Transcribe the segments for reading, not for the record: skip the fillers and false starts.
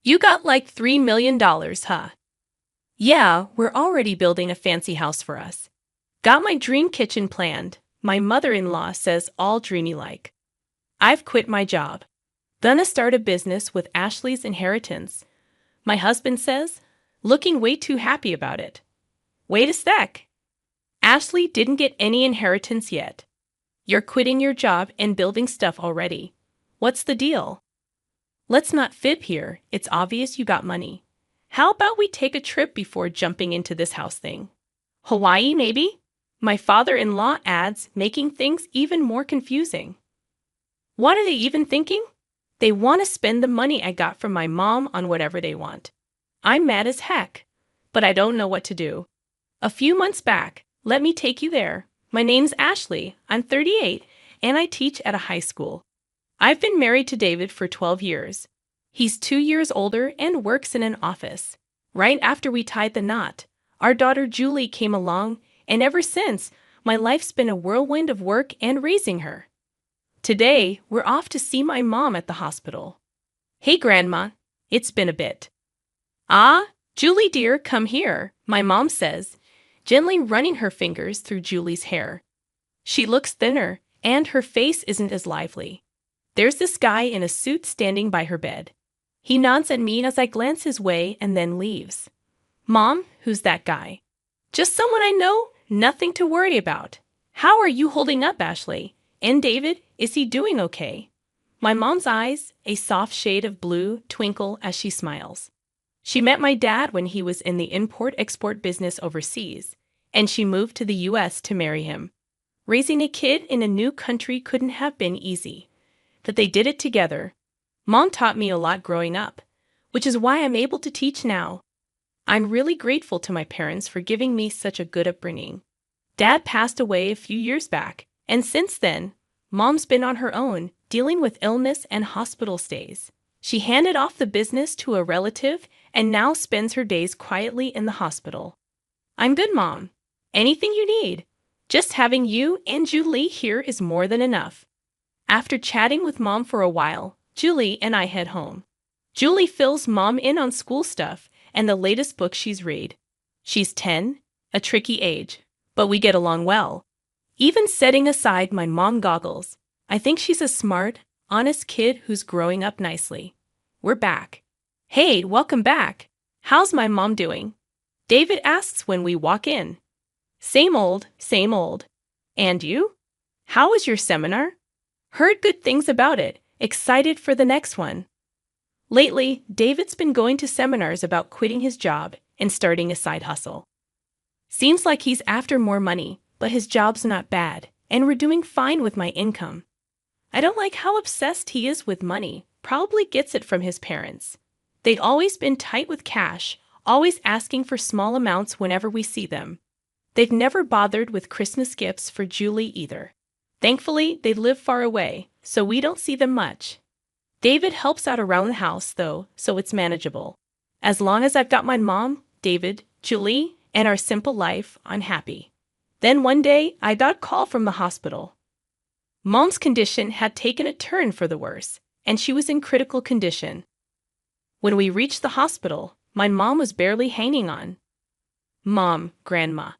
You got like $3 million, huh? Yeah, we're already building a fancy house for us. Got my dream kitchen planned. My mother-in-law says all dreamy like. I've quit my job. Gonna start a business with Ashley's inheritance. My husband says, looking way too happy about it. Wait a sec. Ashley didn't get any inheritance yet. You're quitting your job and building stuff already. What's the deal? Let's not fib here. It's obvious you got money. How about we take a trip before jumping into this house thing? Hawaii, maybe? My father-in-law adds, making things even more confusing. What are they even thinking? They want to spend the money I got from my mom on whatever they want. I'm mad as heck, but I don't know what to do. A few months back, let me take you there. My name's Ashley, I'm 38, and I teach at a high school. I've been married to David for 12 years. He's 2 years older and works in an office. Right after we tied the knot, our daughter Julie came along, and ever since, my life's been a whirlwind of work and raising her. Today, we're off to see my mom at the hospital. Hey, Grandma, it's been a bit. Ah, Julie dear, come here, my mom says, gently running her fingers through Julie's hair. She looks thinner, and her face isn't as lively. There's this guy in a suit standing by her bed. He nods at me as I glance his way and then leaves. Mom, who's that guy? Just someone I know, nothing to worry about. How are you holding up, Ashley? And David, is he doing okay? My mom's eyes, a soft shade of blue, twinkle as she smiles. She met my dad when he was in the import-export business overseas, and she moved to the U.S. to marry him. Raising a kid in a new country couldn't have been easy. That they did it together. Mom taught me a lot growing up, which is why I'm able to teach now. I'm really grateful to my parents for giving me such a good upbringing. Dad passed away a few years back, and since then, Mom's been on her own, dealing with illness and hospital stays. She handed off the business to a relative and now spends her days quietly in the hospital. I'm good, Mom. Anything you need. Just having you and Julie here is more than enough. After chatting with Mom for a while, Julie and I head home. Julie fills Mom in on school stuff and the latest book she's read. She's 10, a tricky age, but we get along well. Even setting aside my mom goggles, I think she's a smart, honest kid who's growing up nicely. We're back. Hey, welcome back. How's my mom doing? David asks when we walk in. Same old, same old. And you? How was your seminar? Heard good things about it. Excited for the next one. Lately, David's been going to seminars about quitting his job and starting a side hustle. Seems like he's after more money, but his job's not bad, and we're doing fine with my income. I don't like how obsessed he is with money, probably gets it from his parents. They'd always been tight with cash, always asking for small amounts whenever we see them. They've never bothered with Christmas gifts for Julie either. Thankfully, they live far away, so we don't see them much. David helps out around the house, though, so it's manageable. As long as I've got my mom, David, Julie, and our simple life, I'm happy. Then one day, I got a call from the hospital. Mom's condition had taken a turn for the worse, and she was in critical condition. When we reached the hospital, my mom was barely hanging on. Mom, Grandma.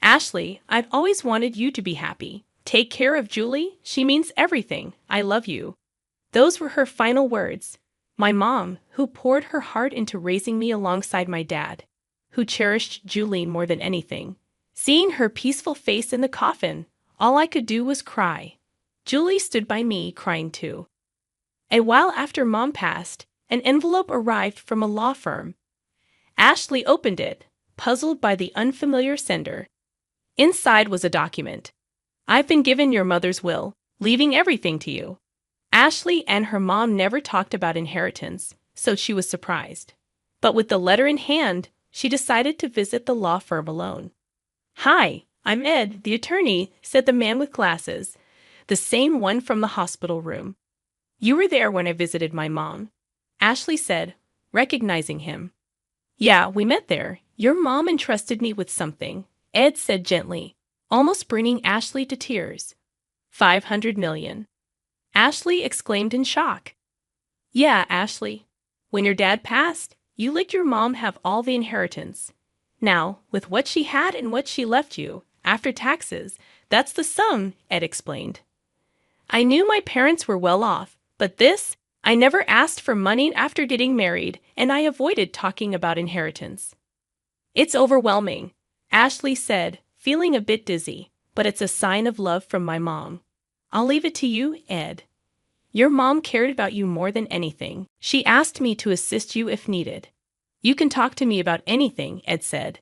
Ashley, I've always wanted you to be happy. Take care of Julie, she means everything. I love you. Those were her final words. My mom, who poured her heart into raising me alongside my dad, who cherished Julie more than anything. Seeing her peaceful face in the coffin, all I could do was cry. Julie stood by me, crying too. A while after Mom passed, an envelope arrived from a law firm. Ashley opened it, puzzled by the unfamiliar sender. Inside was a document. I've been given your mother's will, leaving everything to you. Ashley and her mom never talked about inheritance, so she was surprised. But with the letter in hand, she decided to visit the law firm alone. Hi, I'm Ed, the attorney, said the man with glasses, the same one from the hospital room. You were there when I visited my mom, Ashley said, recognizing him. Yeah, we met there. Your mom entrusted me with something, Ed said gently, almost bringing Ashley to tears. 500 million. Ashley exclaimed in shock. Yeah, Ashley. When your dad passed, you let your mom have all the inheritance. Now, with what she had and what she left you, after taxes, that's the sum, Ed explained. I knew my parents were well off, but I never asked for money after getting married, and I avoided talking about inheritance. It's overwhelming, Ashley said, feeling a bit dizzy, but it's a sign of love from my mom. I'll leave it to you, Ed. Your mom cared about you more than anything. She asked me to assist you if needed. You can talk to me about anything, Ed said.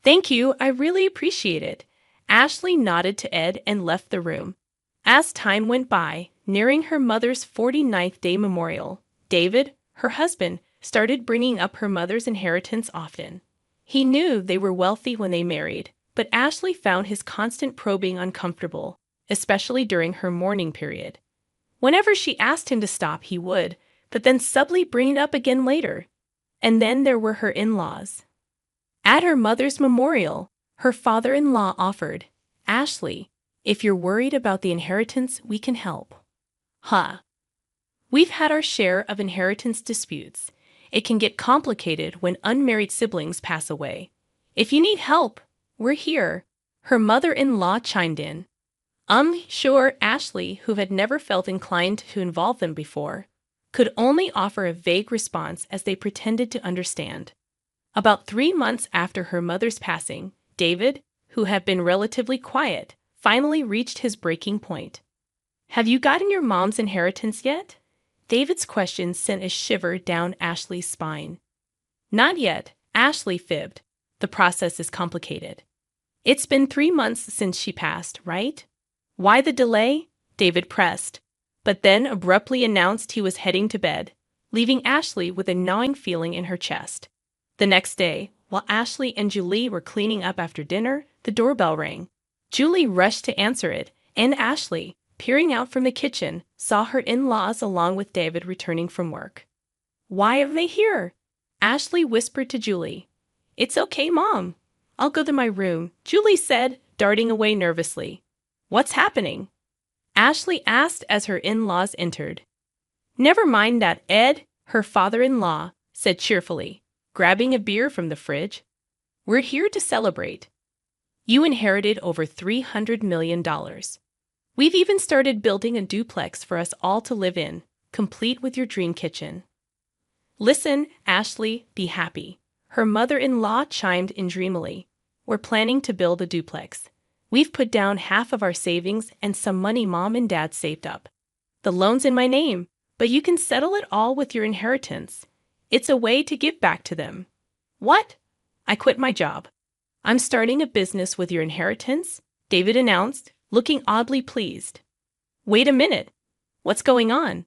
Thank you, I really appreciate it. Ashley nodded to Ed and left the room. As time went by, nearing her mother's 49th day memorial, David, her husband, started bringing up her mother's inheritance often. He knew they were wealthy when they married, but Ashley found his constant probing uncomfortable, especially during her mourning period. Whenever she asked him to stop, he would, but then subtly bring it up again later. And then there were her in-laws. At her mother's memorial, her father-in-law offered, Ashley, if you're worried about the inheritance, we can help. We've had our share of inheritance disputes. It can get complicated when unmarried siblings pass away. If you need help, we're here, her mother-in-law chimed in. Sure, Ashley, who had never felt inclined to involve them before, could only offer a vague response as they pretended to understand. About 3 months after her mother's passing, David, who had been relatively quiet, finally reached his breaking point. Have you gotten your mom's inheritance yet? David's question sent a shiver down Ashley's spine. Not yet, Ashley fibbed. The process is complicated. It's been 3 months since she passed, right? Why the delay? David pressed, but then abruptly announced he was heading to bed, leaving Ashley with a gnawing feeling in her chest. The next day, while Ashley and Julie were cleaning up after dinner, the doorbell rang. Julie rushed to answer it, and Ashley, peering out from the kitchen, saw her in-laws along with David returning from work. Why are they here? Ashley whispered to Julie. It's okay, Mom. I'll go to my room, Julie said, darting away nervously. What's happening? Ashley asked as her in-laws entered. Never mind that, Ed, her father-in-law said cheerfully, grabbing a beer from the fridge. We're here to celebrate. You inherited over $300 million. We've even started building a duplex for us all to live in, complete with your dream kitchen. Listen, Ashley, be happy. Her mother-in-law chimed in dreamily. We're planning to build a duplex. We've put down half of our savings and some money Mom and Dad saved up. The loan's in my name, but you can settle it all with your inheritance. It's a way to give back to them. What? I quit my job. I'm starting a business with your inheritance, David announced, looking oddly pleased. Wait a minute. What's going on?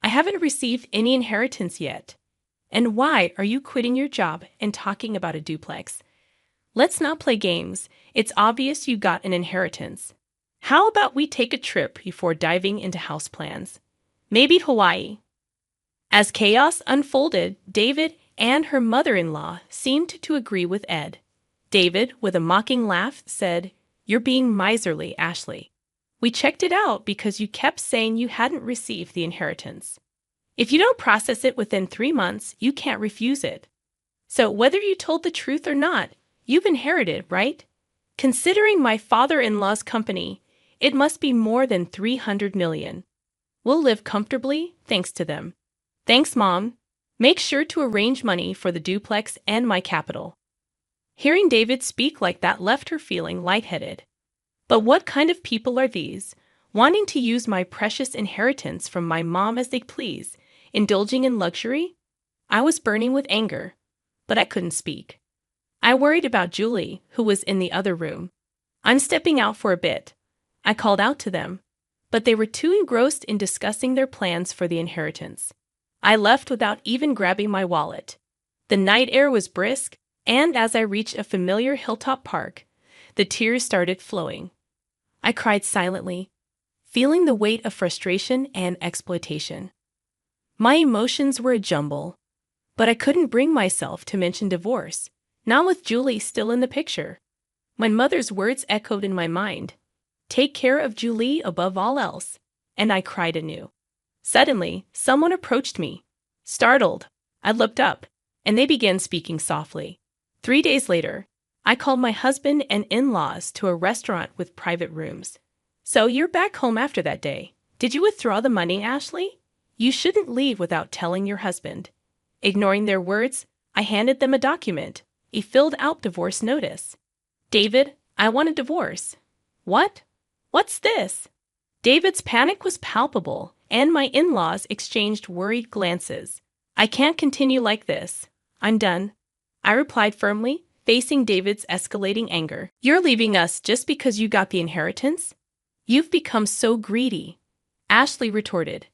I haven't received any inheritance yet. And why are you quitting your job and talking about a duplex? Let's not play games. It's obvious you got an inheritance. How about we take a trip before diving into house plans? Maybe Hawaii. As chaos unfolded, David and her mother-in-law seemed to agree with Ed. David, with a mocking laugh, said, You're being miserly, Ashley. We checked it out because you kept saying you hadn't received the inheritance. If you don't process it within 3 months, you can't refuse it. So whether you told the truth or not, you've inherited, right? Considering my father-in-law's company, it must be more than $300 million. We'll live comfortably thanks to them. Thanks, Mom. Make sure to arrange money for the duplex and my capital. Hearing David speak like that left her feeling lightheaded. But what kind of people are these, wanting to use my precious inheritance from my mom as they please, indulging in luxury? I was burning with anger, but I couldn't speak. I worried about Julie, who was in the other room. I'm stepping out for a bit. I called out to them, but they were too engrossed in discussing their plans for the inheritance. I left without even grabbing my wallet. The night air was brisk, and as I reached a familiar hilltop park, the tears started flowing. I cried silently, feeling the weight of frustration and exploitation. My emotions were a jumble, but I couldn't bring myself to mention divorce, not with Julie still in the picture. My mother's words echoed in my mind. Take care of Julie above all else, and I cried anew. Suddenly, someone approached me. Startled, I looked up, and they began speaking softly. 3 days later, I called my husband and in-laws to a restaurant with private rooms. So you're back home after that day. Did you withdraw the money, Ashley? You shouldn't leave without telling your husband. Ignoring their words, I handed them a document, a filled-out divorce notice. David, I want a divorce. What? What's this? David's panic was palpable, and my in-laws exchanged worried glances. I can't continue like this. I'm done. I replied firmly, facing David's escalating anger. You're leaving us just because you got the inheritance? You've become so greedy. Ashley retorted.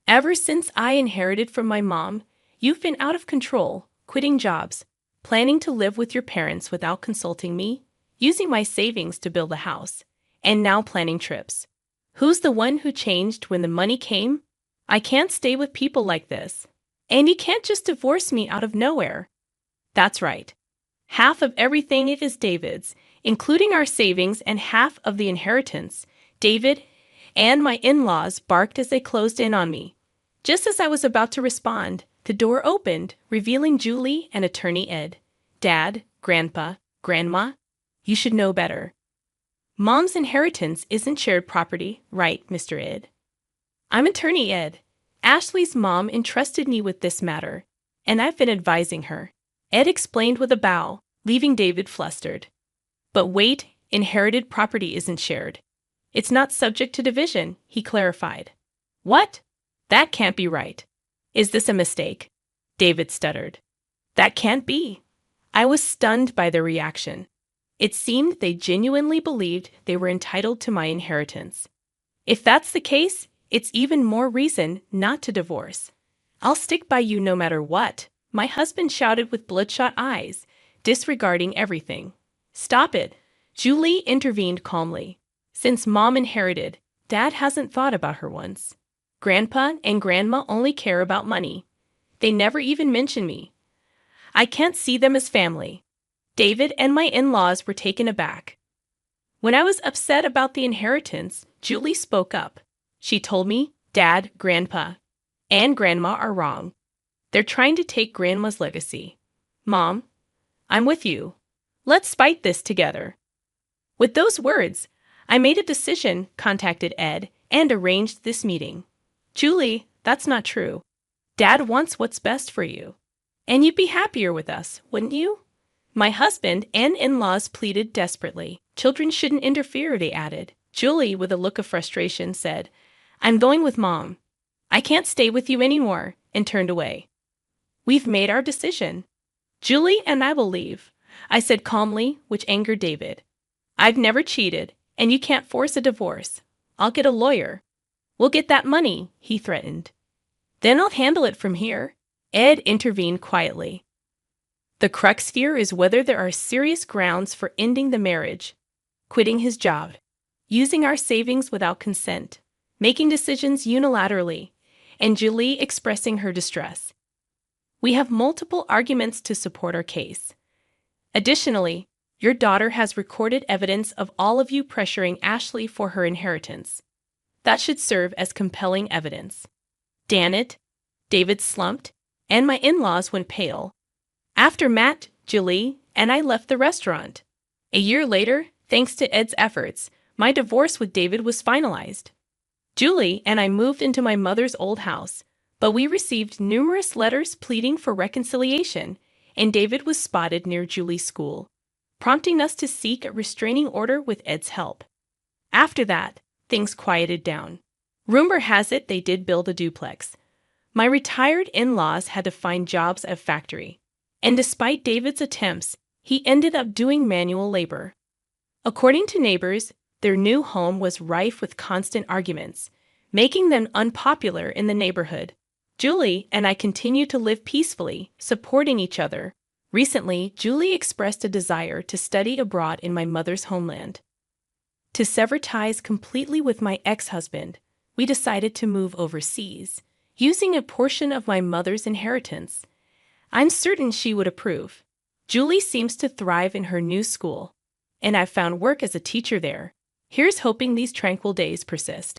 Ever since I inherited from my mom, you've been out of control, quitting jobs, planning to live with your parents without consulting me, using my savings to build a house, and now planning trips. Who's the one who changed when the money came? I can't stay with people like this. And you can't just divorce me out of nowhere. That's right. Half of everything it is David's, including our savings and half of the inheritance. David and my in-laws barked as they closed in on me. Just as I was about to respond, the door opened, revealing Julie and attorney Ed. Dad, Grandpa, Grandma, you should know better. Mom's inheritance isn't shared property, right, Mr. Ed? I'm attorney Ed. Ashley's mom entrusted me with this matter, and I've been advising her. Ed explained with a bow, leaving David flustered. But wait, inherited property isn't shared. It's not subject to division, he clarified. What? That can't be right. Is this a mistake? David stuttered. That can't be. I was stunned by their reaction. It seemed they genuinely believed they were entitled to my inheritance. If that's the case, it's even more reason not to divorce. I'll stick by you no matter what, my husband shouted with bloodshot eyes, disregarding everything. Stop it, Julie intervened calmly. Since Mom inherited, Dad hasn't thought about her once. Grandpa and Grandma only care about money. They never even mention me. I can't see them as family. David and my in-laws were taken aback. When I was upset about the inheritance, Julie spoke up. She told me, Dad, Grandpa, and Grandma are wrong. They're trying to take Grandma's legacy. Mom, I'm with you. Let's fight this together. With those words, I made a decision, contacted Ed, and arranged this meeting. Julie, that's not true. Dad wants what's best for you. And you'd be happier with us, wouldn't you? My husband and in-laws pleaded desperately. Children shouldn't interfere, they added. Julie, with a look of frustration, said, I'm going with Mom. I can't stay with you anymore, and turned away. We've made our decision. Julie and I will leave, I said calmly, which angered David. I've never cheated, and you can't force a divorce. I'll get a lawyer. We'll get that money, he threatened. Then I'll handle it from here. Ed intervened quietly. The crux here is whether there are serious grounds for ending the marriage, quitting his job, using our savings without consent, making decisions unilaterally, and Julie expressing her distress. We have multiple arguments to support our case. Additionally, your daughter has recorded evidence of all of you pressuring Ashley for her inheritance. That should serve as compelling evidence. Damn it, David slumped, and my in-laws went pale. After Matt, Julie, and I left the restaurant. A year later, thanks to Ed's efforts, my divorce with David was finalized. Julie and I moved into my mother's old house, but we received numerous letters pleading for reconciliation, and David was spotted near Julie's school, prompting us to seek a restraining order with Ed's help. After that, things quieted down. Rumor has it they did build a duplex. My retired in-laws had to find jobs at a factory, and despite David's attempts, he ended up doing manual labor. According to neighbors, their new home was rife with constant arguments, making them unpopular in the neighborhood. Julie and I continue to live peacefully, supporting each other. Recently, Julie expressed a desire to study abroad in my mother's homeland. To sever ties completely with my ex-husband, we decided to move overseas, using a portion of my mother's inheritance. I'm certain she would approve. Julie seems to thrive in her new school, and I've found work as a teacher there. Here's hoping these tranquil days persist.